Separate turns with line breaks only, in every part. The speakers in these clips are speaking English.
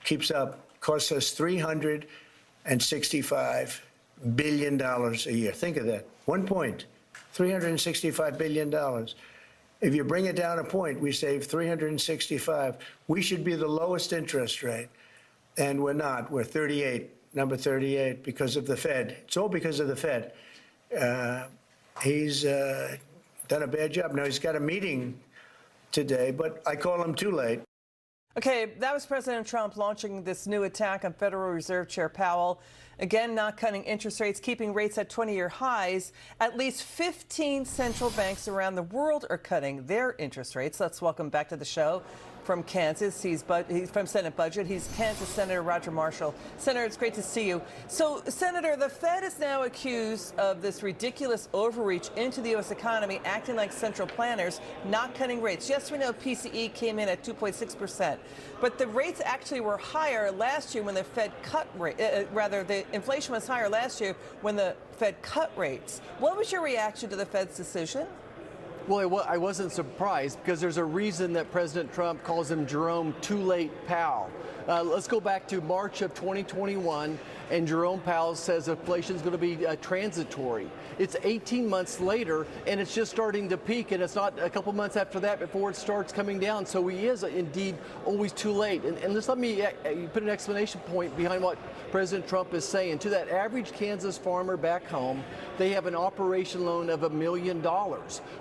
keeps up, costs us $365 billion a year. Think of that. 1 point, $365 billion. If you bring it down a point, we save 365. We should be the lowest interest rate, and we're not. We're 38, number 38, because of the Fed. It's all because of the Fed. He's done a bad job. Now, he's got a meeting today, but I call him too late.
Okay, that was President Trump launching this new attack on Federal Reserve Chair Powell. Again, not cutting interest rates, keeping rates at 20-year highs. At least 15 central banks around the world are cutting their interest rates. Let's welcome back to the show from Kansas. He's from Senate Budget. He's Kansas Senator Roger Marshall. Senator, it's great to see you. So, Senator, the Fed is now accused of this ridiculous overreach into the U.S. economy, acting like central planners, not cutting rates. Yes, we know PCE came in at 2.6%, but the rates actually were higher last year when the Fed cut rate. Rather, the inflation was higher last year when the Fed cut rates. What was your reaction to the Fed's decision?
Well, I wasn't surprised because there's a reason that President Trump calls him Jerome Too Late Powell. Let's go back to March of 2021, and Jerome Powell says inflation is going to be transitory. It's 18 months later, and it's just starting to peak, and it's not a couple months after that before it starts coming down. So he is indeed always too late. And just let me put an exclamation point behind what President Trump is saying. To that average Kansas farmer back home, they have an operation loan of $1 million.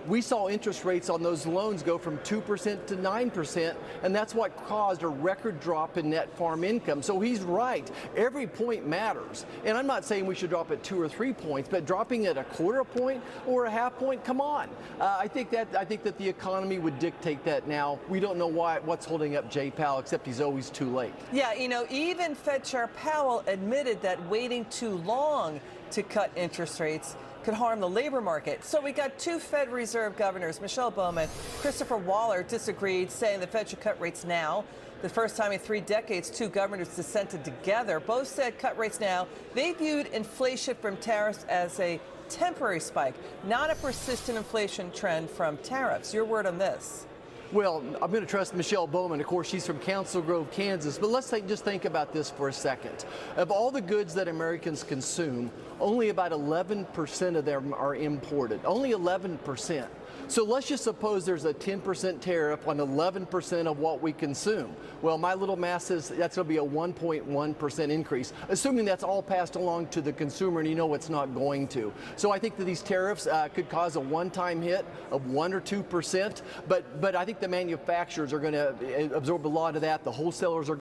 We saw interest rates on those loans go from 2% to 9%, and that's what caused a record drop in net farm income. So he's right. Every point matters. And I'm not saying we should drop it 2 or 3 points, but dropping it a quarter point or a half point, come on. I think that the economy would dictate that now. We don't know what's holding up Jay Powell, except he's always too late.
Yeah, you know, even Fed Chair Powell admitted that waiting too long to cut interest rates could harm the labor market. So we got two Fed Reserve governors, Michelle Bowman, Christopher Waller, disagreed, saying the Fed should cut rates now. The first time in 3 decades, two governors dissented together. Both said cut rates now. They viewed inflation from tariffs as a temporary spike, not a persistent inflation trend from tariffs. Your word on this?
Well, I'm going to trust Michelle Bowman. Of course, she's from Council Grove, Kansas. But let's just think about this for a second. Of all the goods that Americans consume, only about 11% of them are imported. Only 11%. So let's just suppose there's a 10% tariff on 11% of what we consume. Well, my little math says that's going to be a 1.1% increase, assuming that's all passed along to the consumer, and you know it's not going to. So I think that these tariffs could cause a one-time hit of 1 or 2%, but I think the manufacturers are going to absorb a lot of that. The wholesalers are